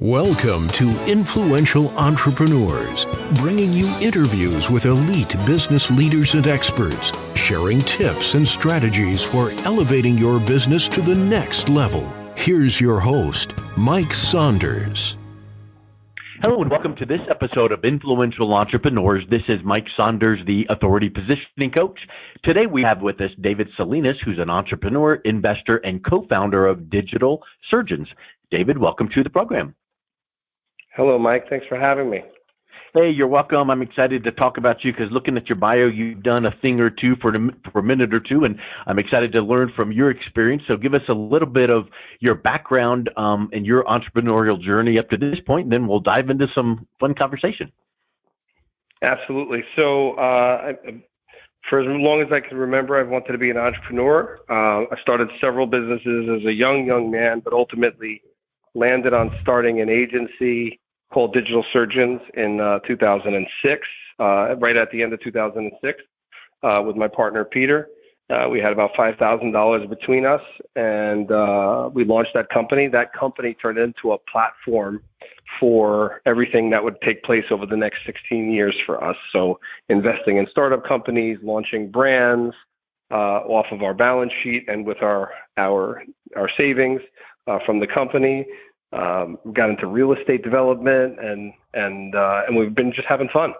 Welcome to Influential Entrepreneurs, bringing you interviews with elite business leaders and experts, sharing tips and strategies for elevating your business to the next level. Here's your host, Mike Saunders. Hello and welcome to this episode of Influential Entrepreneurs. This is Mike Saunders, the Authority Positioning Coach. Today we have with us David Salinas, who's an entrepreneur, investor, and co-founder of Digital Surgeons. David, welcome to the program. Hello, Mike. Thanks for having me. Hey, you're welcome. I'm excited to talk about you because looking at your bio, you've done a thing or two for a minute or two, and I'm excited to learn from your experience. So give us a little bit of your background and your entrepreneurial journey up to this point, and then we'll dive into some fun conversation. Absolutely. So for as long as I can remember, I've wanted to be an entrepreneur. I started several businesses as a young man, but ultimately landed on starting an agency called Digital Surgeons in 2006, right at the end of 2006, with my partner, Peter. We had about $5,000 between us, and we launched that company. That company turned into a platform for everything that would take place over the next 16 years for us. So investing in startup companies, launching brands off of our balance sheet and with our savings from the company. Got into real estate development, and we've been just having fun.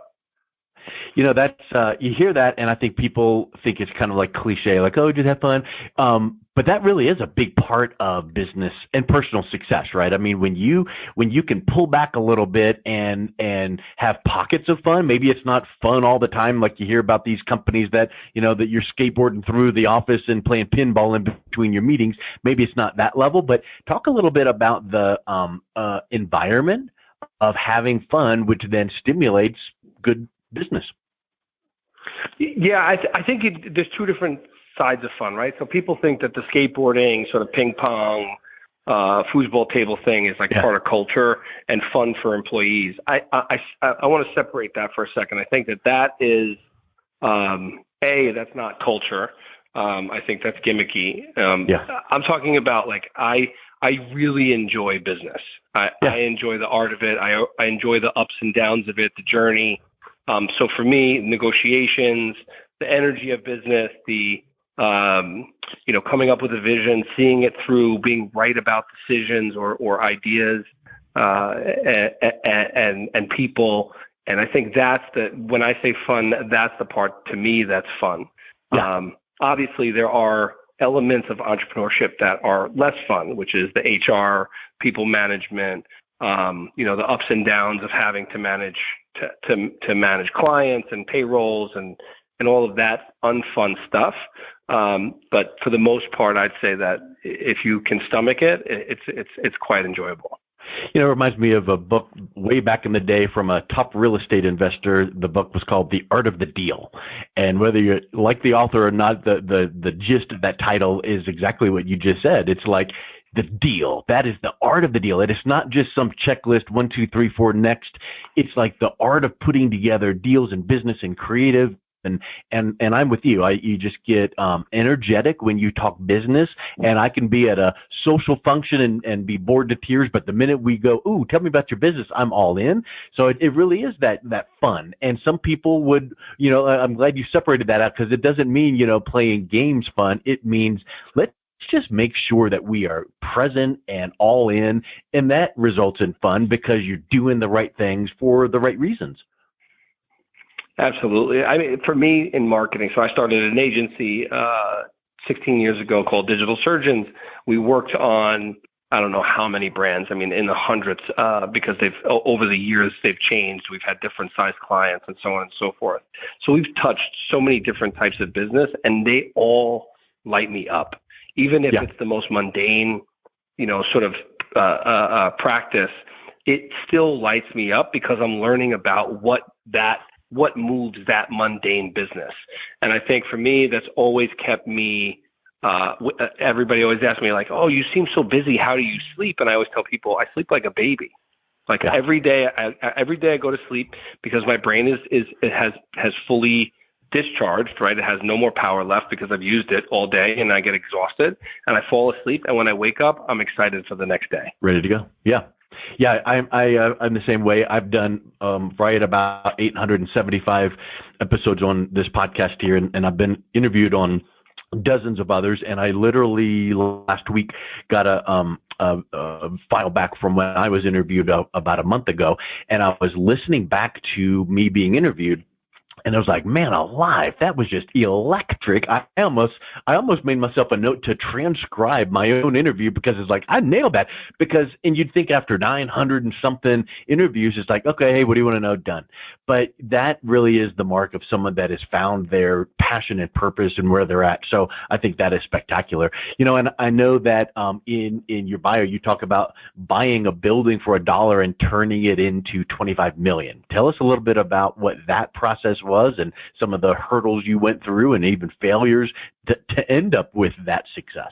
You know, that's you hear that, and I think people think it's kind of like cliche, like, oh, just have fun. But that really is a big part of business and personal success, right? I mean, when you can pull back a little bit and have pockets of fun, maybe it's not fun all the time, like you hear about these companies that, you know, that you're skateboarding through the office and playing pinball in between your meetings. Maybe it's not that level, but talk a little bit about the environment of having fun, which then stimulates good business. Yeah, I think there's two different sides of fun, right? So people think that the skateboarding, sort of ping pong, foosball table thing is like part of culture and fun for employees. I want to separate that for a second. I think that is, that's not culture. I think that's gimmicky. I'm talking about like, I really enjoy business. I enjoy the art of it. I enjoy the ups and downs of it, the journey. So for me, negotiations, the energy of business, the coming up with a vision, seeing it through, being right about decisions or ideas, and people. And I think when I say fun, that's the part to me that's fun. Yeah. Obviously there are elements of entrepreneurship that are less fun, which is the HR, people management, the ups and downs of having to manage to manage clients and payrolls and all of that unfun stuff. But for the most part, I'd say that if you can stomach it, it's quite enjoyable. You know, it reminds me of a book way back in the day from a top real estate investor. The book was called The Art of the Deal. And whether you like the author or not, the gist of that title is exactly what you just said. It's like the deal. That is the art of the deal. It is not just some checklist, 1, 2, 3, 4, next. It's like the art of putting together deals in business and creative. And I'm with you. You just get energetic when you talk business, and I can be at a social function and be bored to tears. But the minute we go, ooh, tell me about your business, I'm all in. So it really is that fun. And some people would, I'm glad you separated that out because it doesn't mean, playing games fun. It means let's just make sure that we are present and all in, and that results in fun because you're doing the right things for the right reasons. Absolutely. I mean, for me in marketing, so I started an agency 16 years ago called Digital Surgeons. We worked on, I don't know how many brands, I mean, in the hundreds, because over the years, they've changed. We've had different size clients and so on and so forth. So we've touched so many different types of business, and they all light me up. Even if it's the most mundane, sort of practice, it still lights me up because I'm learning about what moves that mundane business. And I think for me, that's always kept me, everybody always asks me like, oh, you seem so busy. How do you sleep? And I always tell people I sleep like a baby. Like every day I go to sleep because my brain has fully discharged, right? It has no more power left because I've used it all day and I get exhausted and I fall asleep. And when I wake up, I'm excited for the next day. Ready to go. Yeah. Yeah, I'm the same way. I've done right about 875 episodes on this podcast here, and I've been interviewed on dozens of others. And I literally last week got a file back from when I was interviewed about a month ago, and I was listening back to me being interviewed. And I was like, man alive, that was just electric. I almost made myself a note to transcribe my own interview because it's like, I nailed that. And you'd think after 900 and something interviews, it's like, okay, hey, what do you want to know? Done. But that really is the mark of someone that has found their passion and purpose and where they're at. So I think that is spectacular. And I know that in your bio, you talk about buying a building for $1 and turning it into 25 million. Tell us a little bit about what that process was and some of the hurdles you went through and even failures to end up with that success.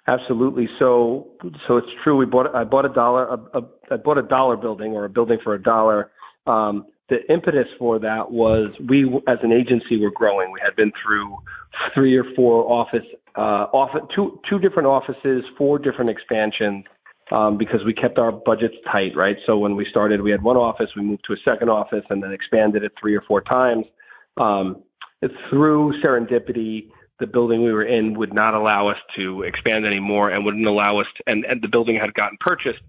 Absolutely. So it's true. I bought a dollar building, or a building for $1. The impetus for that was we, as an agency, were growing. We had been through 3 or 4 two different offices, 4 different expansions. Because we kept our budgets tight, right? So when we started, we had 1 office, we moved to a second office, and then expanded it 3 or 4 times. Through serendipity, the building we were in would not allow us to expand anymore, and wouldn't allow us to, and the building had gotten purchased.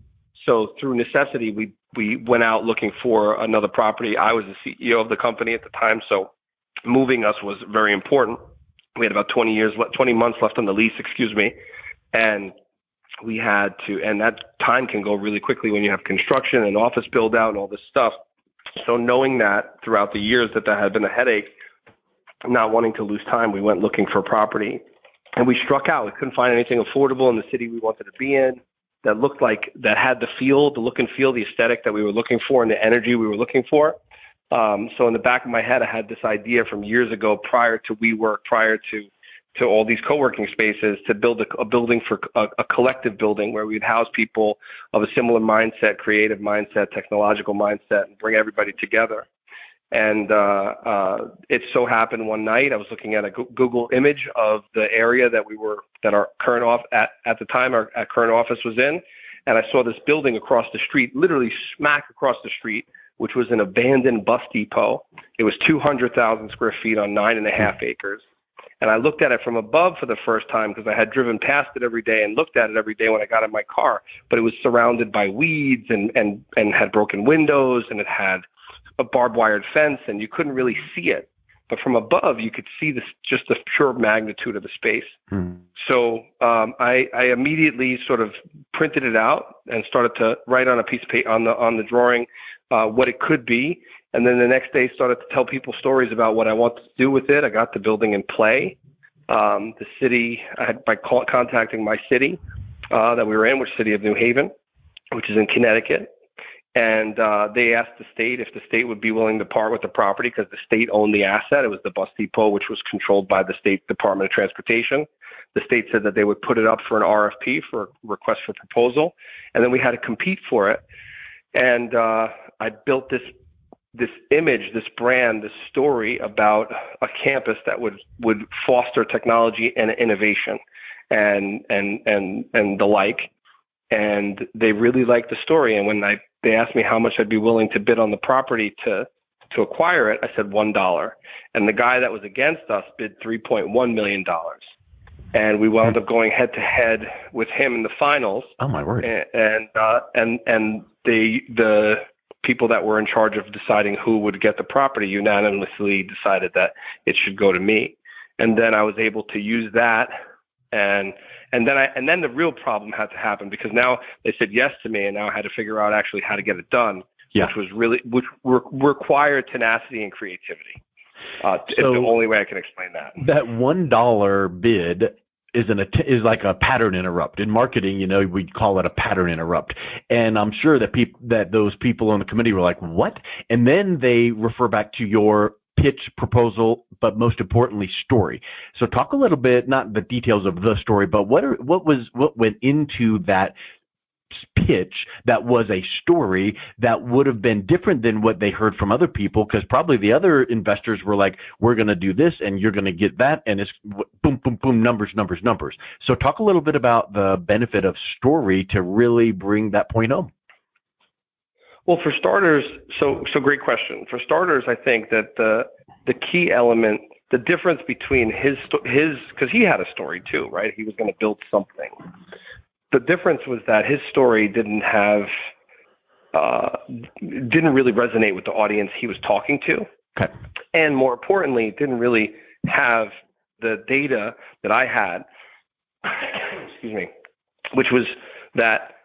So through necessity, we went out looking for another property. I was the CEO of the company at the time, so moving us was very important. We had about 20 months left on the lease, and we had to, and that time can go really quickly when you have construction and office build out and all this stuff. So knowing that throughout the years that had been a headache, not wanting to lose time, we went looking for property, and we struck out. We couldn't find anything affordable in the city we wanted to be in that had the look and feel, the aesthetic that we were looking for, and the energy we were looking for. So in the back of my head, I had this idea from years ago, prior to WeWork, prior to all these co-working spaces, to build a building for a collective building where we'd house people of a similar mindset, creative mindset, technological mindset, and bring everybody together. And it so happened one night I was looking at a Google image of the area that our current at the time our current office was in, and I saw this building across the street, literally smack across the street, which was an abandoned bus depot. It was 200,000 square feet on 9.5 acres. And I looked at it from above for the first time because I had driven past it every day and looked at it every day when I got in my car. But it was surrounded by weeds and had broken windows, and it had a barbed wired fence, and you couldn't really see it. But from above, you could see just the pure magnitude of the space. So I immediately sort of printed it out and started to write on a piece of paper on the drawing what it could be. And then the next day started to tell people stories about what I wanted to do with it. I got the building in play. The city, by contacting my city that we were in, which city of New Haven, which is in Connecticut. And they asked the state if the state would be willing to part with the property because the state owned the asset. It was the bus depot, which was controlled by the state Department of Transportation. The state said that they would put it up for an RFP, for a request for proposal. And then we had to compete for it. And I built this image, this brand, this story about a campus that would foster technology and innovation and the like. And they really liked the story. And when they asked me how much I'd be willing to bid on the property to acquire it, I said $1. And the guy that was against us bid $3.1 million. And we wound up going head to head with him in the finals. Oh my word! And the people that were in charge of deciding who would get the property unanimously decided that it should go to me. And then I was able to use that, and then the real problem had to happen, because now they said yes to me, and now I had to figure out actually how to get it done, which required tenacity and creativity. It's the only way I can explain that. That $1 bid is like a pattern interrupt. In marketing, we'd call it a pattern interrupt. And I'm sure that those people on the committee were like, what? And then they refer back to your pitch, proposal, but most importantly, story. So talk a little bit, not the details of the story, but what went into that pitch that was a story that would have been different than what they heard from other people, because probably the other investors were like, we're going to do this and you're going to get that, and it's boom, boom, boom, numbers, numbers, numbers. So talk a little bit about the benefit of story to really bring that point home. Well, for starters, so great question. For starters, I think that the key element, the difference between his, because he had a story too, right? He was going to build something. The difference was that his story didn't really resonate with the audience he was talking to. Okay. And more importantly, didn't really have the data that I had, excuse me, which was that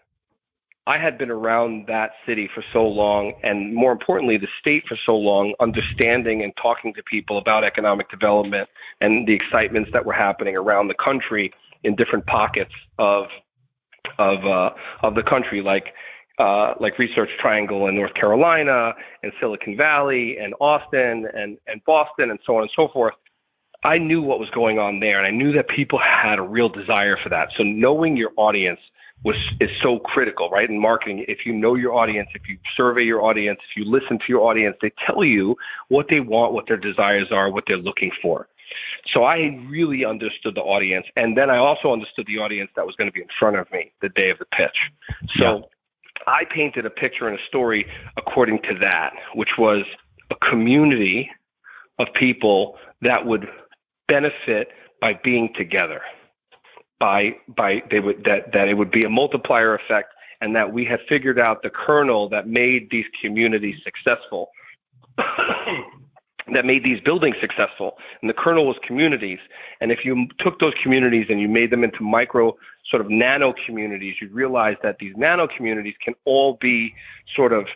I had been around that city for so long, and more importantly, the state for so long, understanding and talking to people about economic development and the excitements that were happening around the country in different pockets of the country, like Research Triangle in North Carolina and Silicon Valley and Austin and Boston and so on and so forth. I knew what was going on there, and I knew that people had a real desire for that. So knowing your audience is so critical, right? In marketing, if you know your audience, if you survey your audience, if you listen to your audience, they tell you what they want, what their desires are, what they're looking for. So I really understood the audience, and then I also understood the audience that was going to be in front of me the day of the pitch. So I painted a picture and a story according to that, which was a community of people that would benefit by being together. That it would be a multiplier effect, and that we had figured out the kernel that made these communities successful, that made these buildings successful. And the kernel was communities. And if you took those communities and you made them into micro sort of nano communities, you'd realize that these nano communities can all be sort of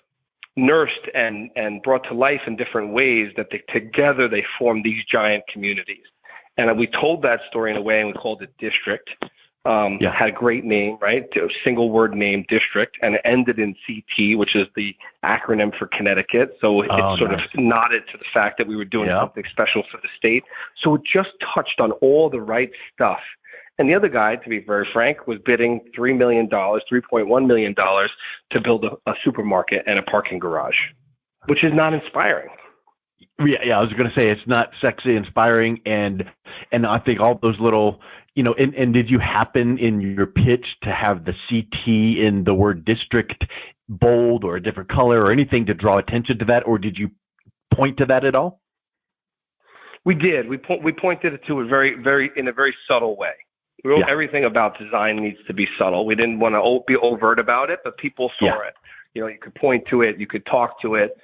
nursed and brought to life in different ways, that together they form these giant communities. And we told that story in a way, and we called it District. Had a great name, right? A single word name, District, and it ended in CT, which is the acronym for Connecticut. So it sort of nodded to the fact that we were doing something special for the state. So it just touched on all the right stuff. And the other guy, to be very frank, was bidding $3.1 million to build a supermarket and a parking garage, which is not inspiring. Yeah, I was going to say it's not sexy, inspiring, and I think all those little, and did you happen in your pitch to have the CT in the word district bold or a different color or anything to draw attention to that, or did you point to that at all? We did. We pointed it to it in a very subtle way. Everything about design needs to be subtle. We didn't want to be overt about it, but people saw it. You could point to it, you could talk to it.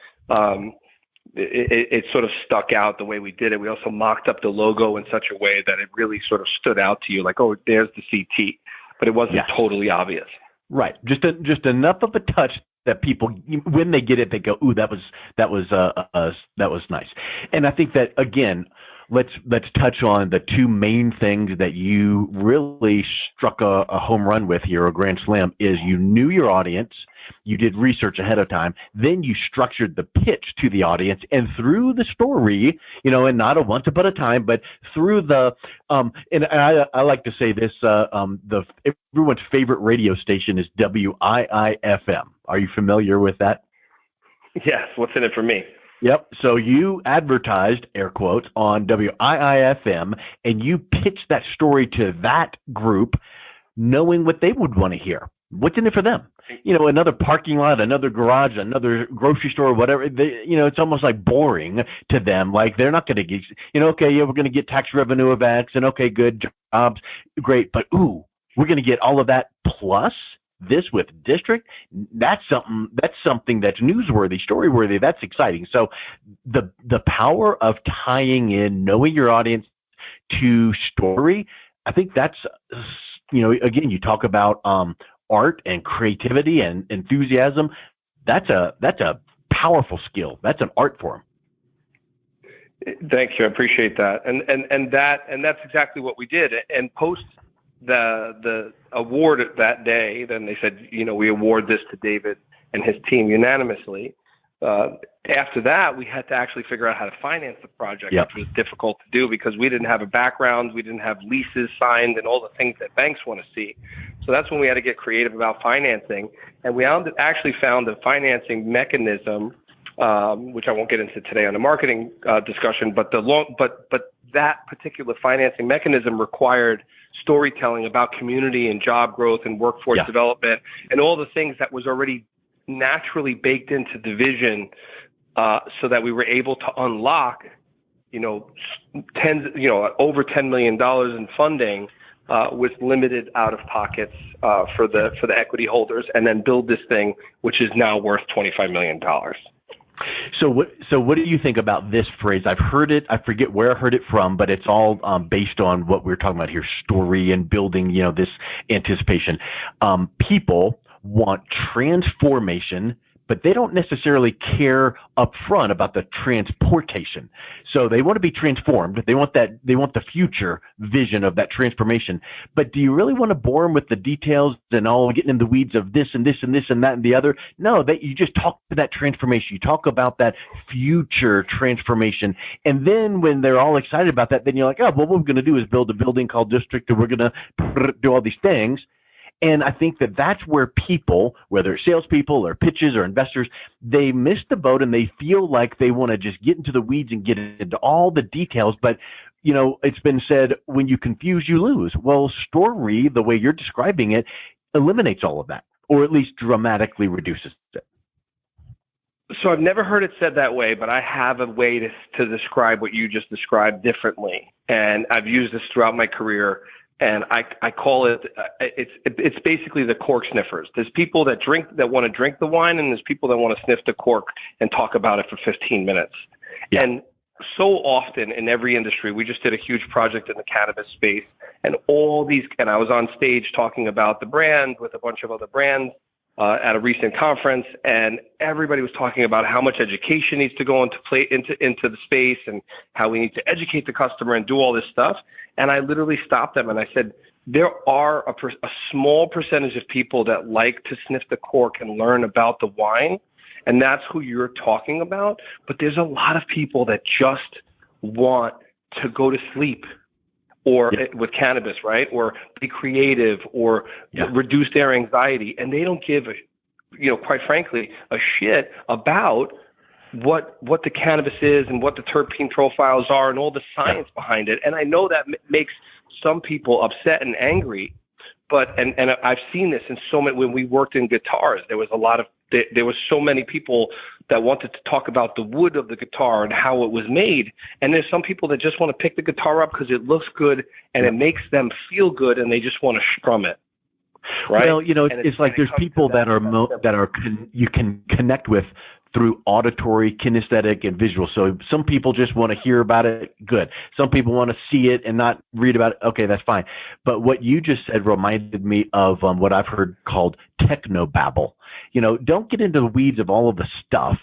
It sort of stuck out the way we did it. We also mocked up the logo in such a way that it really sort of stood out to you, like, oh, there's the CT, but it wasn't totally obvious. Right, just enough of a touch that people, when they get it, they go, "Ooh, that was nice." And I think that, again, let's touch on the two main things that you really struck a home run with here, a grand slam, is you knew your audience. You did research ahead of time. Then you structured the pitch to the audience, and through the story, and not a once upon a time, but through the, and I like to say this, everyone's favorite radio station is WIIFM. Are you familiar with that? Yes. What's in it for me? Yep. So you advertised, air quotes, on WIIFM, and you pitched that story to that group, knowing what they would want to hear. What's in it for them? Another parking lot, another garage, another grocery store, whatever. It's almost like boring to them. Like, they're not going to get, okay, we're going to get tax revenue of X, and okay, good jobs, great. But we're going to get all of that plus this with District. That's something that's newsworthy, storyworthy. That's exciting. So the power of tying in, knowing your audience to story, I think that's, again, you talk about art and creativity and enthusiasm. That's a powerful skill. That's an art form. Thank you. I appreciate that. And that's exactly what we did. And post the award that day, then they said, we award this to David and his team unanimously. after that, we had to actually figure out how to finance the project, Yep. which was difficult to do because we didn't have a background, we didn't have leases signed, and all the things that banks want to see. So that's when we had to get creative about financing, and we actually found a financing mechanism, which I won't get into today on the marketing discussion, but that particular financing mechanism required storytelling about community and job growth and workforce development and all the things that was already naturally baked into the vision, so that we were able to unlock, over $10 million in funding with limited out of pockets for the equity holders, and then build this thing, which is now worth $25 million. So what do you think about this phrase? I've heard it. I forget where I heard it from, but it's all based on what we're talking about here: story and building. This anticipation. People want transformation, but they don't necessarily care up front about the transportation. So they want to be transformed. They want the future vision of that transformation. But do you really want to bore them with the details and all getting in the weeds of this and this and this and that and the other? No, you just talk to that transformation. You talk about that future transformation. And then when they're all excited about that, then you're like, oh, well, what we're going to do is build a building called District, and we're going to do all these things. And I think that that's where people, whether it's salespeople or pitches or investors, they miss the boat and they feel like they want to just get into the weeds and get into all the details. But, it's been said, when you confuse, you lose. Well, story, the way you're describing it, eliminates all of that, or at least dramatically reduces it. So I've never heard it said that way, but I have a way to describe what you just described differently. And I've used this throughout my career. And I call it, it's basically the cork sniffers. There's people that want to drink the wine, and there's people that want to sniff the cork and talk about it for 15 minutes. Yeah. And so often in every industry, we just did a huge project in the cannabis space, and I was on stage talking about the brand with a bunch of other brands at a recent conference, and everybody was talking about how much education needs to go into the space, and how we need to educate the customer and do all this stuff. And I literally stopped them and I said, there are a small percentage of people that like to sniff the cork and learn about the wine, and that's who you're talking about. But there's a lot of people that just want to go to sleep with cannabis, right? Or be creative or reduce their anxiety. And they don't give, quite frankly, a shit about what the cannabis is and what the terpene profiles are and all the science behind it. And I know that makes some people upset and angry, but and I've seen this in so many. When we worked in guitars, there was so many people that wanted to talk about the wood of the guitar and how it was made. And there's some people that just want to pick the guitar up because it looks good and it makes them feel good, and they just want to strum it. Right? Well, it's like there's people that you can connect with through auditory, kinesthetic, and visual. So some people just want to hear about it. Good. Some people want to see it and not read about it. Okay, that's fine. But what you just said reminded me of what I've heard called technobabble. Don't get into the weeds of all of the stuff.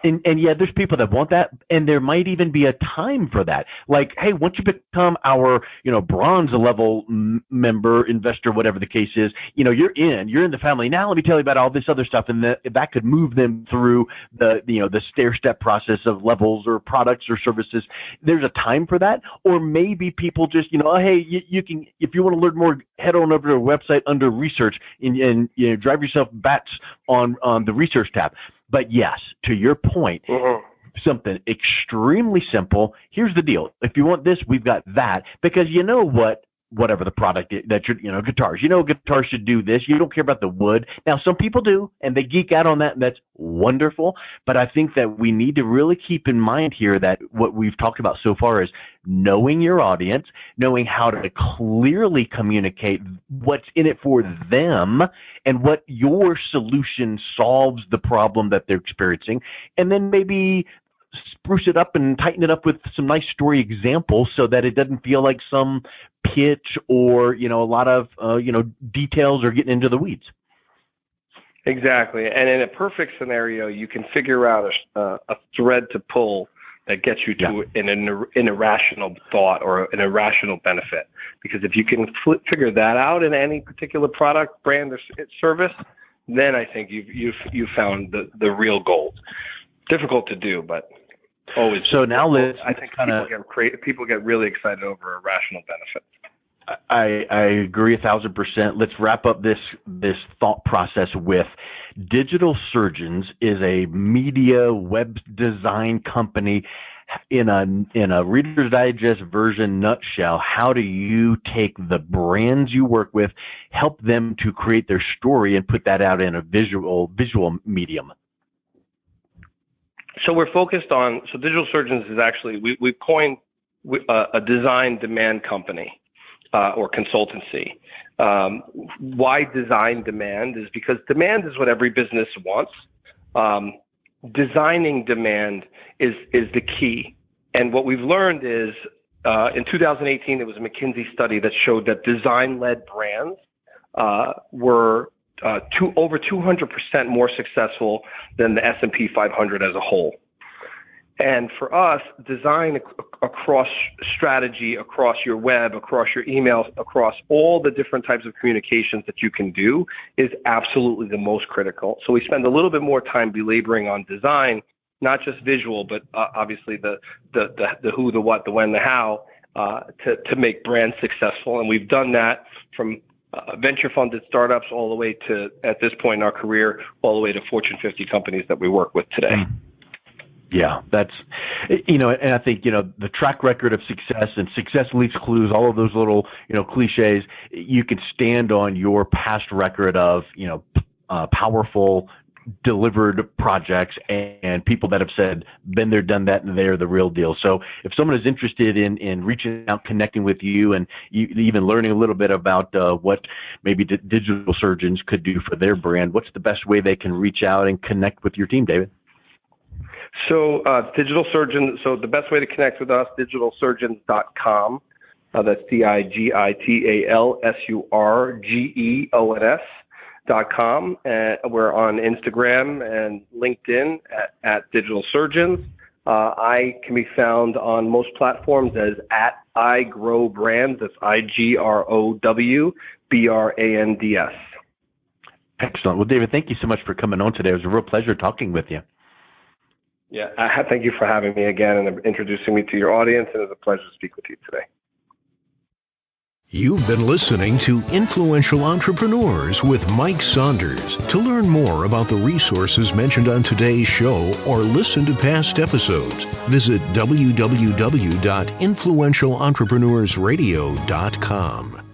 And yeah, there's people that want that, and there might even be a time for that. Like, hey, once you become our, bronze level member, investor, whatever the case is, you're in the family. Now let me tell you about all this other stuff, and that could move them through the stair-step process of levels or products or services. There's a time for that, or maybe people just, hey, you can, if you want to learn more, head on over to our website under research and drive yourself bats on the research tab. But yes, to your point, something extremely simple. Here's the deal. If you want this, we've got that. Because whatever the product is, that guitars. Guitars should do this. You don't care about the wood. Now, some people do, and they geek out on that, and that's wonderful. But I think that we need to really keep in mind here that what we've talked about so far is knowing your audience, knowing how to clearly communicate what's in it for them and what your solution solves the problem that they're experiencing, and then maybe spruce it up and tighten it up with some nice story examples so that it doesn't feel like some pitch or, a lot of, details or getting into the weeds. Exactly. And in a perfect scenario, you can figure out a thread to pull that gets you to an irrational thought or an irrational benefit. Because if you can figure that out in any particular product, brand, or service, then I think you've found the real gold. difficult to do, but always. So now let's I think kinda, people get really excited over a rational benefit. I agree 1,000%. Let's wrap up this thought process with Digital Surgeons is a media web design company. In a Reader's Digest version nutshell, how do you take the brands you work with, help them to create their story, and put that out in a visual medium? So we're focused on. So Digital Surgeons is actually we've coined a design demand company or consultancy. Why design demand is because demand is what every business wants. Designing demand is the key. And what we've learned is in 2018, there was a McKinsey study that showed that design-led brands were over 200% more successful than the S&P 500 as a whole. And for us, design across strategy, across your web, across your emails, across all the different types of communications that you can do is absolutely the most critical. So we spend a little bit more time belaboring on design, not just visual, but obviously the who, the what, the when, the how, to make brands successful. And we've done that from venture-funded startups all the way to, at this point in our career, all the way to Fortune 50 companies that we work with today. Yeah, that's, and I think, the track record of success and success leaves clues, all of those little, cliches, you can stand on your past record of, powerful delivered projects and people that have said, been there, done that, and they're the real deal. So if someone is interested in reaching out, connecting with you, and even learning a little bit about what maybe Digital Surgeons could do for their brand, what's the best way they can reach out and connect with your team, David? So Digital Surgeon, so the best way to connect with us, digitalsurgeons.com. That's digitalsurgeons.com. We're on Instagram and LinkedIn at Digital Surgeons. I can be found on most platforms as at iGrowBrands. That's IGROWBRANDS. Excellent. Well, David, thank you so much for coming on today. It was a real pleasure talking with you. Yeah, thank you for having me again and introducing me to your audience. And it was a pleasure to speak with you today. You've been listening to Influential Entrepreneurs with Mike Saunders. To learn more about the resources mentioned on today's show or listen to past episodes, visit www.influentialentrepreneurssradio.com.